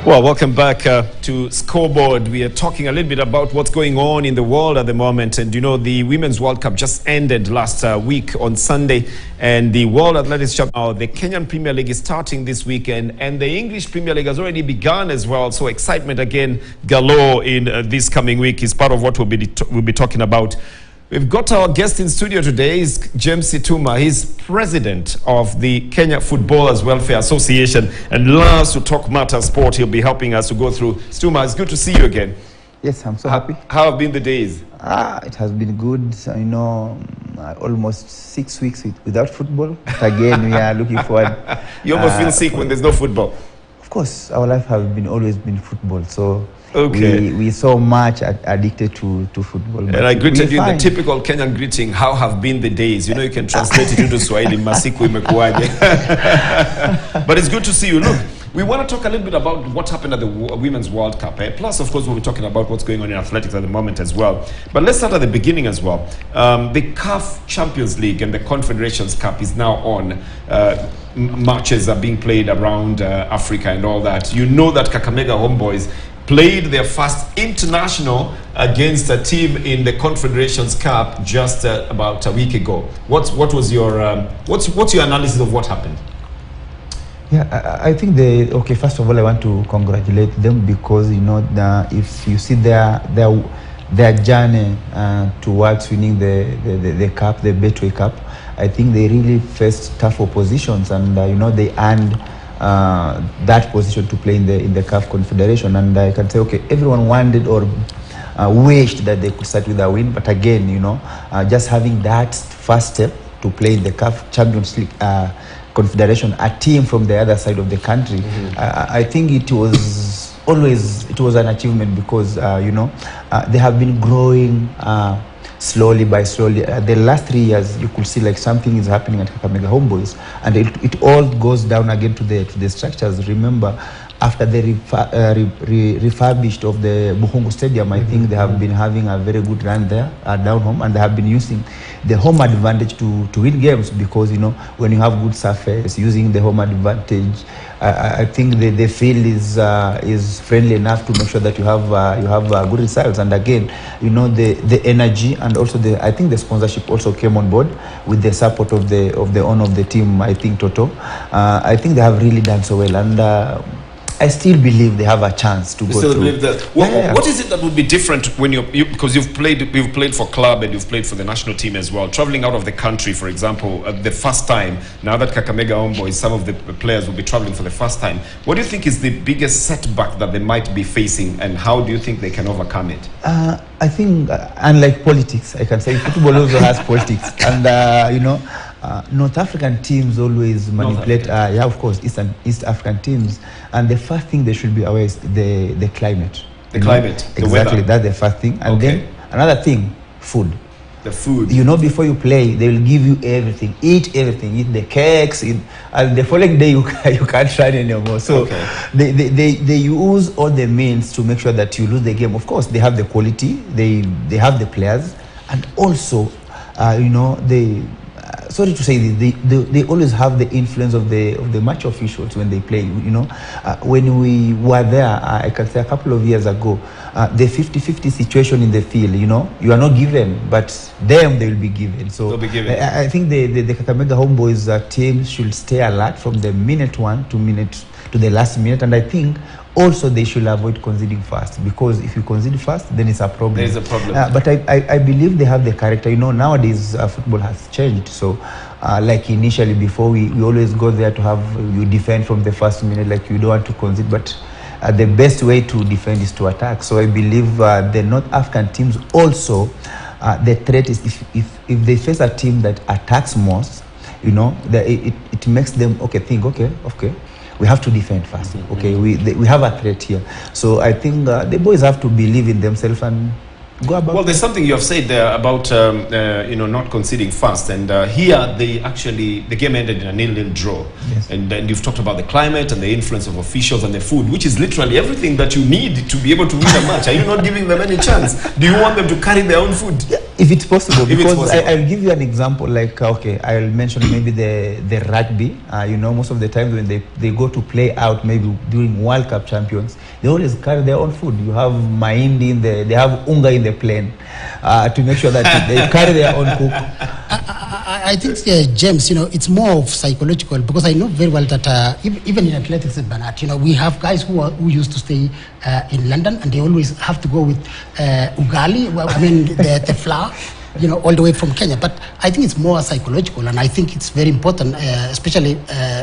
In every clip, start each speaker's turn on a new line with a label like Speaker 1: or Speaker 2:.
Speaker 1: Well, welcome back to Scoreboard. We are talking a little bit about what's going on in the world at the moment. And you know, the Women's World Cup just ended last week on Sunday. And the World Athletics Championship, the Kenyan Premier League is starting this weekend. And the English Premier League has already begun as well. So excitement again galore in this coming week is part of what we'll be talking about. We've got our guest in studio today, is James Situma. He's president of the Kenya Footballers Welfare Association and loves to talk matter sport. He'll be helping us to go through. Situma, it's good to see you again.
Speaker 2: Yes, I'm so happy.
Speaker 1: How have been the days?
Speaker 2: It has been good. You know, almost 6 weeks without football. But again, we are looking forward.
Speaker 1: You almost feel sick when there's no football.
Speaker 2: Of course, our life has always been football. So
Speaker 1: okay.
Speaker 2: we so much addicted to football.
Speaker 1: And I greeted you in the typical Kenyan greeting, how have been the days? You know, you can translate it into Swahili, masiku imekuwaje. But it's good to see you. Look, we want to talk a little bit about what happened at the Women's World Cup. Plus, of course, we'll be talking about what's going on in athletics at the moment as well. But let's start at the beginning as well. The CAF Champions League and the Confederations Cup is now on. Matches are being played around Africa and all that. You know that Kakamega Homeboys played their first international against a team in the Confederations Cup just about a week ago. What was your what's your analysis of what happened?
Speaker 2: Yeah, I think first of all, I want to congratulate them because, you know, if you see their journey towards winning the cup, the Betway Cup, I think they really faced tough oppositions, and you know, they earned that position to play in the CAF Confederation. And I can say, okay, everyone wanted or wished that they could start with a win, but again, you know, just having that first step to play in the CAF Champions League Confederation, a team from the other side of the country, I think it was an achievement because you know, they have been growing slowly by slowly. The last 3 years, you could see like something is happening at Kakamega Homeboys, and it all goes down again to the structures. Remember, after the refurbished of the Buhungu Stadium, I think they have been having a very good run there down home, and they have been using the home advantage to win games because, you know, when you have good surface, using the home advantage, I think the field is friendly enough to make sure that you have good results. And again, you know, the energy and also I think the sponsorship also came on board with the support of the owner of the team, I think Toto. I think they have really done so well, and I still believe they have a chance to go through.
Speaker 1: Believe that. What is it that would be different when because you've played for club and you've played for the national team as well, traveling out of the country, for example, the first time, now that Kakamega Homeboys, some of the players will be traveling for the first time. What do you think is the biggest setback that they might be facing, and how do you think they can overcome it?
Speaker 2: I think, unlike politics, I can say football also has politics, and you know, North African teams always manipulate, yeah, of course, East African teams, and the first thing they should be aware is the climate.
Speaker 1: The climate,
Speaker 2: the exactly, weather. That's the first thing. And then another thing, food.
Speaker 1: The food. You
Speaker 2: know, before you play, they will give you everything. Eat everything. Eat the cakes. And the following day, you can't run anymore. So they use all the means to make sure that you lose the game. Of course, they have the quality. They have the players, and also, you know, sorry to say this, they always have the influence of the match officials when they play. You know, when we were there, I can say a couple of years ago, the 50-50 situation in the field, you know, you are not given, but them, they will be given. So
Speaker 1: they'll be given.
Speaker 2: I think the Kakamega Homeboys team should stay alert from the minute 1 to the last minute, and I think also they should avoid conceding fast, because if you concede fast, then it's a problem.
Speaker 1: There's a problem.
Speaker 2: But I believe they have the character. You know, nowadays football has changed. So like initially, before we always go there to have you defend from the first minute, like you don't want to concede, but the best way to defend is to attack. So I believe the North African teams also, the threat is if they face a team that attacks most, you know, it makes them think, okay, we have to defend fast. Okay, we have a threat here. So I think the boys have to believe in themselves and go about.
Speaker 1: Well, there's something you have said there about you know, not conceding fast, and here the game ended in a 0-0 draw.
Speaker 2: Yes.
Speaker 1: And then you've talked about the climate and the influence of officials and the food, which is literally everything that you need to be able to win a match. Are you not giving them any chance? Do you want them to carry their own food?
Speaker 2: Yeah. If it's possible,
Speaker 1: If it's
Speaker 2: because
Speaker 1: possible.
Speaker 2: I'll give you an example. Like, okay, I'll mention maybe the rugby. You know, most of the time when they go to play out, maybe during World Cup champions, they always carry their own food. You have mahindi in they have unga in the plane to make sure that they carry their own cook.
Speaker 3: I think, James, you know, it's more of psychological, because I know very well that even in athletics, Bernard, you know, we have guys who used to stay in London, and they always have to go with ugali, well, I mean, the flour, you know, all the way from Kenya. But I think it's more psychological, and I think it's very important, especially,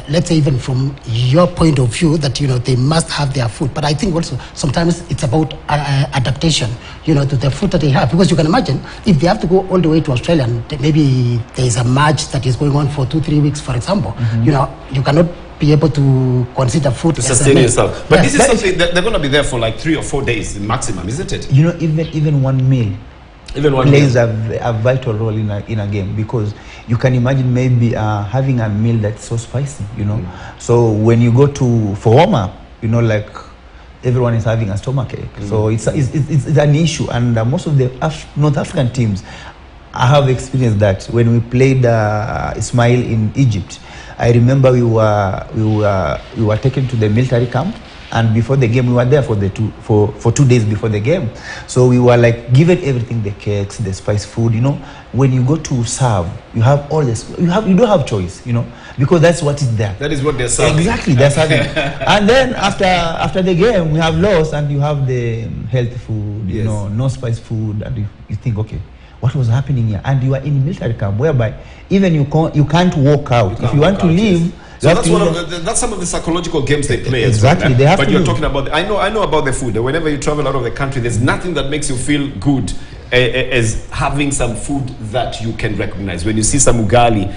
Speaker 3: let's say, even from your point of view, that, you know, they must have their food. But I think also sometimes it's about adaptation, you know, to the food that they have. Because you can imagine, if they have to go all the way to Australia, and maybe there's a match that is going on for 2-3 weeks, for example, you know, you cannot be able to consider food
Speaker 1: to sustain yourself. But this is something that they're going to be there for like 3 or 4 days maximum, isn't it?
Speaker 2: You know, even one meal plays a vital role in a game, because you can imagine maybe having a meal that's so spicy, you know. So when you go for warm-up, you know, like everyone is having a stomachache. So it's an issue, and most of the North African teams, I have experienced that. When we played Ismail in Egypt, I remember we were taken to the military camp, and before the game we were there for 2 days before the game. So we were like given everything, the cakes, the spice food, you know. When you go to serve, you have all this, you don't have choice, you know, because that's what is there.
Speaker 1: That is what they're serving.
Speaker 2: Exactly, they're serving. And then after the game we have lost, and you have the healthy food, you know, no spice food, and you think, okay, what was happening here? And you are in military camp, whereby even you can't walk out. If you want to leave,
Speaker 1: so that's some of the psychological games they play.
Speaker 2: Exactly,
Speaker 1: as well,
Speaker 2: they have
Speaker 1: but
Speaker 2: to
Speaker 1: you're
Speaker 2: do.
Speaker 1: talking about. I know about the food. Whenever you travel out of the country, there's nothing that makes you feel good as having some food that you can recognize. When you see some ugali,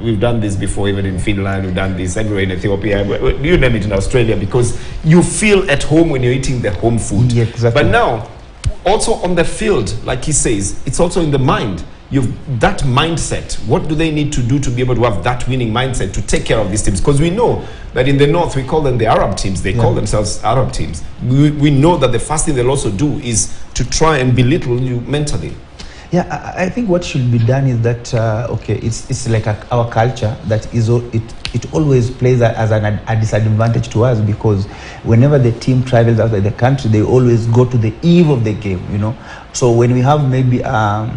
Speaker 1: we've done this before, even in Finland. We've done this everywhere in Ethiopia. You name it, in Australia, because you feel at home when you're eating the home food.
Speaker 2: Yeah, exactly.
Speaker 1: But now, also on the field, like he says, it's also in the mind. You've that mindset. What do they need to do to be able to have that winning mindset to take care of these teams? Because we know that in the north we call them the Arab teams. They call themselves Arab teams. We know that the first thing they'll also do is to try and belittle you mentally.
Speaker 2: Yeah, I think what should be done is that okay, it's like our culture that it always plays as a disadvantage to us, because whenever the team travels outside the country, they always go to the eve of the game, you know. So when we have maybe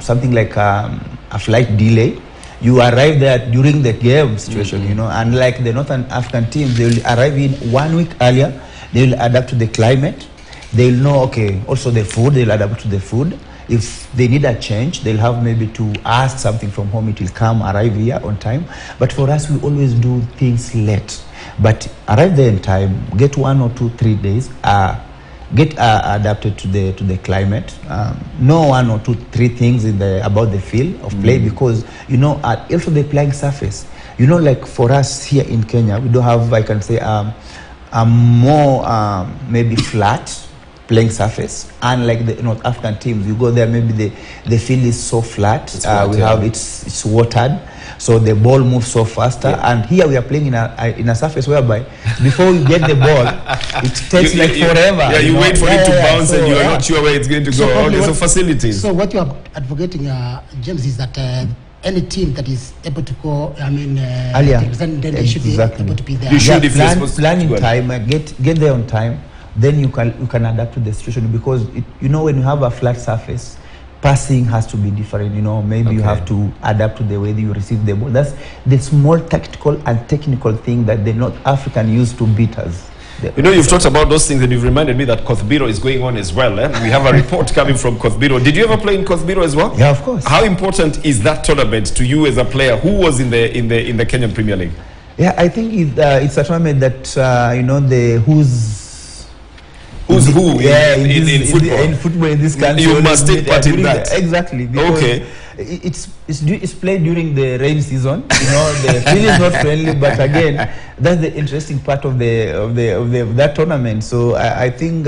Speaker 2: something like a flight delay, you arrive there during the game situation, you know. And like the Northern African teams, they will arrive in 1 week earlier. They will adapt to the climate. They'll know, okay, also the food, they'll adapt to the food. If they need a change, they'll have maybe to ask something from home. It will arrive here on time. But for us, we always do things late. But arrive there in time, get 1 or 2, 3 days, get adapted to the climate. Know 1 or 2, 3 things about the field of play, because, you know, also the playing surface. You know, like for us here in Kenya, we don't have, I can say, a more maybe flat playing surface, unlike the North African teams. You go there, maybe the field is so flat. It's watered, so the ball moves so faster. And here we are playing in a surface whereby before you get the ball, it takes forever.
Speaker 1: Yeah, you wait for it to bounce, and you are not sure where it's going to go. Okay, so facilities.
Speaker 3: So what you are advocating, James, is that any team that is able to go, I mean, then they should be able to be there.
Speaker 1: You should,
Speaker 2: plan in time, get there on time. Then you can adapt to the situation, because you know, when you have a flat surface, passing has to be different. You know, maybe you have to adapt to the way that you receive the ball. That's the small tactical and technical thing that the North African used to beat us.
Speaker 1: You know, you've talked about those things, and you've reminded me that Kothbiro is going on as well. We have a report coming from Kothbiro. Did you ever play in Kothbiro as well?
Speaker 2: Yeah, of course.
Speaker 1: How important is that tournament to you as a player who was in the Kenyan Premier League?
Speaker 2: Yeah, I think it's a tournament that you know, who's
Speaker 1: who in football.
Speaker 2: In football in this country,
Speaker 1: you must take part in that.
Speaker 2: Exactly.
Speaker 1: Okay.
Speaker 2: It's played during the rain season. You know, the field is not friendly, but again, that's the interesting part of that tournament. So I think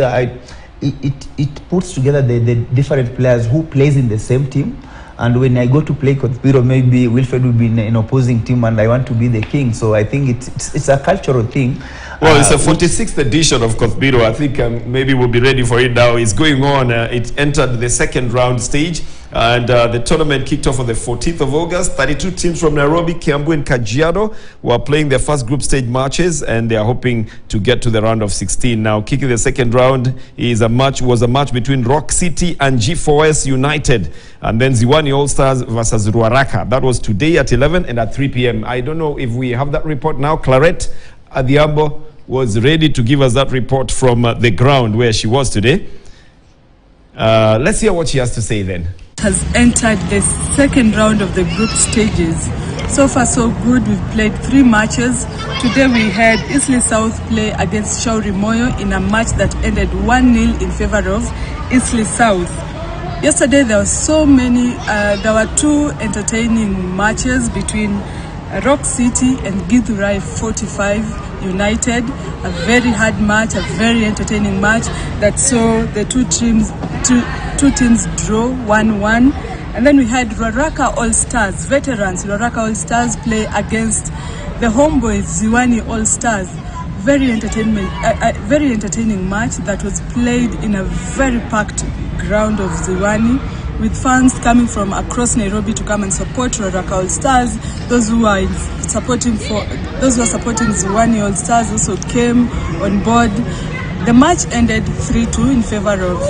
Speaker 2: it puts together the different players who plays in the same team. And when I go to play Kothbiro, maybe Wilfred will be in an opposing team, and I want to be the king. So I think it's a cultural thing.
Speaker 1: Well, it's a 46th edition of Kothbiro. I think maybe we'll be ready for it now. It's going on. It entered the second round stage. And the tournament kicked off on the 14th of August. 32 teams from Nairobi, Kiambu, and Kajiado were playing their first group stage matches, and they are hoping to get to the round of 16. Now, kicking the second round was a match between Rock City and G4S United, and then Ziwani All-Stars versus Ruaraka. That was today at 11 and at 3 p.m. I don't know if we have that report now. Claret Adhiambo was ready to give us that report from the ground where she was today. Let's hear what she has to say then.
Speaker 4: Has entered the second round of the group stages. So far so good. We've played 3 matches. Today we had Eastleigh South play against Shauri Moyo in a match that ended 1-0 in favor of Eastleigh South. Yesterday there were so many, there were 2 entertaining matches between Rock City and Githurai 45 United. A very hard match, a very entertaining match that saw the two teams draw 1-1. And then we had Ruaraka All-Stars, veterans Ruaraka All-Stars play against the Homeboys, Ziwani All-Stars. Very entertaining match that was played in a very packed ground of Ziwani, with fans coming from across Nairobi to come and support Ruaraka All-Stars. Those who are supporting Ziwani All-Stars also came on board. The match ended 3-2 in favor of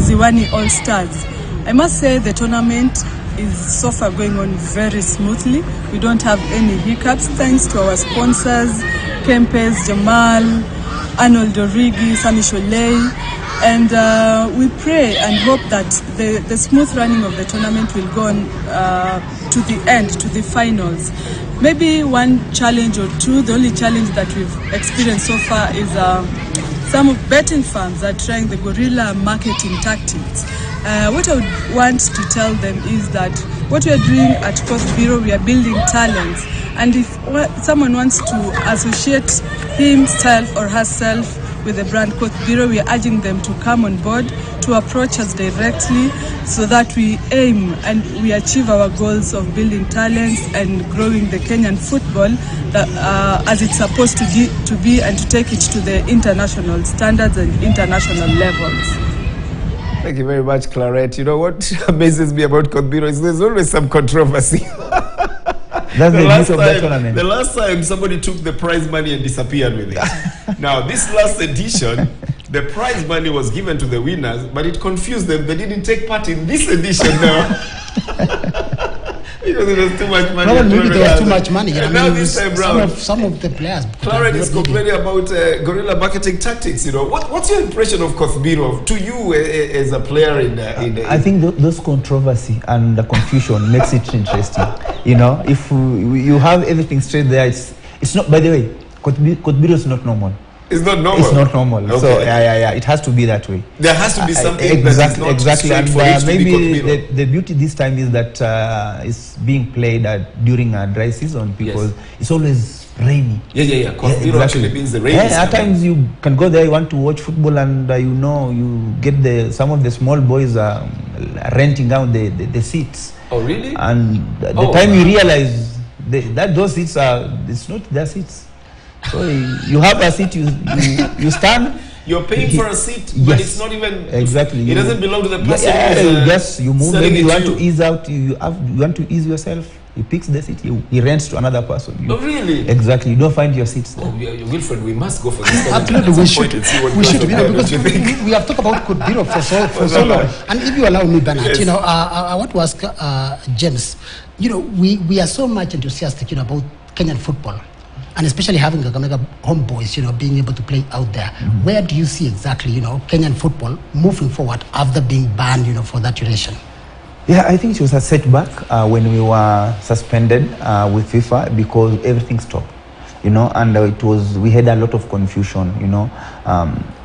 Speaker 4: Ziwani All-Stars. I must say the tournament is so far going on very smoothly. We don't have any hiccups thanks to our sponsors, Kempes, Jamal, Arnold Origi, Sami Sholei. And we pray and hope that the smooth running of the tournament will go on to the end, to the finals. Maybe one challenge or two. The only challenge that we've experienced so far is some of betting firms are trying the guerrilla marketing tactics. What I would want to tell them is that what we are doing at Coast Bureau, we are building talents. And if someone wants to associate himself or herself with the brand Coast Bureau, we are urging them to come on board, to approach us directly so that we aim and we achieve our goals of building talents and growing the Kenyan football as it's supposed to be and to take it to the international standards and international levels.
Speaker 1: Thank you very much, Claret. You know what amazes me about Coast Bureau is there's always some controversy.
Speaker 2: That's the beauty of that tournament.
Speaker 1: The last time somebody took the prize money and disappeared with it. Now, this last edition, the prize money was given to the winners, but it confused them. They didn't take part in this edition now. Because it was too much money.
Speaker 3: Maybe there was too much money.
Speaker 1: And now this time round,
Speaker 3: some of the players.
Speaker 1: Claret is complaining about guerrilla marketing tactics. You know, what's your impression of Coast Bureau to you as a player in
Speaker 2: I think those controversy and the confusion makes it interesting. You know, if you have everything straight there, it's not. By the way, Coast Bureau is not normal.
Speaker 1: It's not normal.
Speaker 2: It's not normal. Okay. So yeah. It has to be that way.
Speaker 1: There has to be something
Speaker 2: exactly. And maybe
Speaker 1: the
Speaker 2: beauty this time is that it's being played during a dry season because it's always rainy.
Speaker 1: Yeah. Coast Bureau actually means the rain.
Speaker 2: At times you can go there, you want to watch football, and you get some of the small boys renting out the seats.
Speaker 1: Oh really?
Speaker 2: And the time you realize that those seats it's not their seats. So you have a seat, you stand.
Speaker 1: You're paying for a seat, but it's not even
Speaker 2: exactly.
Speaker 1: It doesn't belong to the person.
Speaker 2: Yes, you move. Maybe you want to ease out. You want to ease yourself. He picks the seat. He rents to another person.
Speaker 1: Oh really?
Speaker 2: Exactly. You don't find your seats there.
Speaker 1: Oh, Wilfred, we must go for this.
Speaker 3: Absolutely, we should. Because we have talked about Coast Bureau for so long. And if you allow me, Bernard,
Speaker 1: yes.
Speaker 3: I want to ask James. We are so much enthusiastic, about Kenyan football. And especially having Kakamega Homeboys, being able to play out there. Mm-hmm. Where do you see exactly, Kenyan football moving forward after being banned, for that duration?
Speaker 2: Yeah, I think it was a setback when we were suspended with FIFA because everything stopped, and we had a lot of confusion,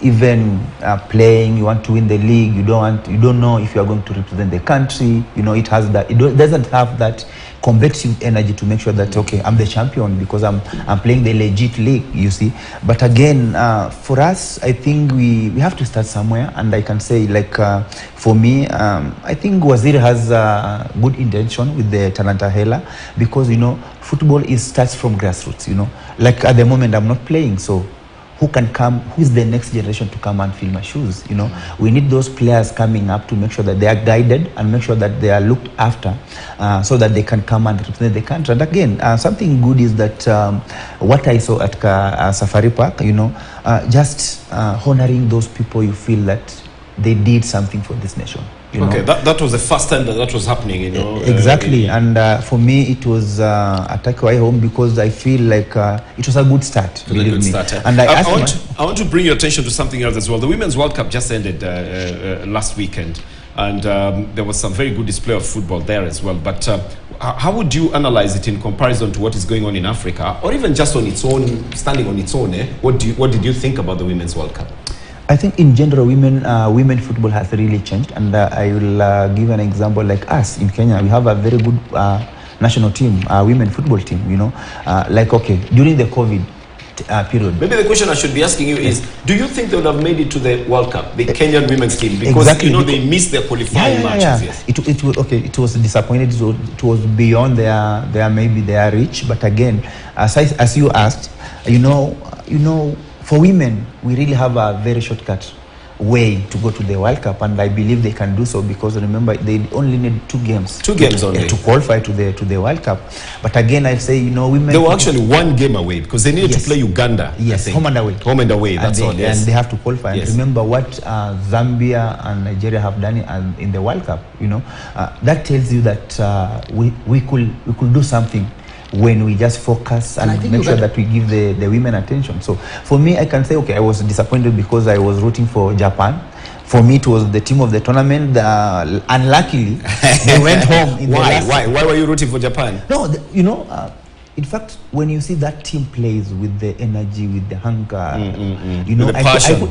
Speaker 2: even playing, you want to win the league, you don't know if you are going to represent the country, it doesn't have that competitive energy to make sure that okay, I'm the champion because I'm playing the legit league, you see. But again, for us, I think we have to start somewhere, and I can say for me, I think Waziri has a good intention with the Talanta Hela because football starts from grassroots. Like at the moment I'm not playing, so who can come, who is the next generation to come and fill my shoes. You know, we need those players coming up to make sure that they are guided and make sure that they are looked after, so that they can come and represent the country. And again, something good is that what I saw at Safari Park, you know, just honoring those people you feel that they did something for this nation. You
Speaker 1: okay,
Speaker 2: know?
Speaker 1: that was the first time that was happening, you know.
Speaker 2: Exactly, and for me it was a takeaway home because I feel like it was a good start. Believe me.
Speaker 1: Start, yeah.
Speaker 2: And I
Speaker 1: want to bring your attention to something else as well. The Women's World Cup just ended last weekend, and there was some very good display of football there as well. But how would you analyze it in comparison to what is going on in Africa, or even just on its own, standing on its own? What did you think about the Women's World Cup?
Speaker 2: I think in general, women football has really changed, and I will give an example. Like us in Kenya, we have a very good national team, women football team. You know, like okay, during the COVID period.
Speaker 1: Maybe the question I should be asking you is: do you think they would have made it to the World Cup, the Kenyan women's team, because
Speaker 2: exactly,
Speaker 1: you know they missed their qualifying matches? Yes.
Speaker 2: It was okay. It was disappointed. It was beyond their maybe their reach. But again, as you asked, you know. For women, we really have a very shortcut way to go to the World Cup, and I believe they can do so because remember they only need 2 games.
Speaker 1: 2 games only
Speaker 2: to qualify to the World Cup. But again, I say women.
Speaker 1: They were actually 1 game away because they needed to play Uganda.
Speaker 2: Yes, home and away.
Speaker 1: Home and away. That's all. Yes,
Speaker 2: and they have to qualify.
Speaker 1: Yes.
Speaker 2: And remember what Zambia and Nigeria have done in the World Cup. You know, that tells you that we could do something when we just focus and make sure that we give the women attention. So for me, I can say, okay, I was disappointed because I was rooting for Japan. For me, it was the team of the tournament. Unluckily, they went home.
Speaker 1: Why were you rooting for Japan?
Speaker 2: No, in fact, when you see that team plays with the energy, with the hunger,
Speaker 1: with the passion.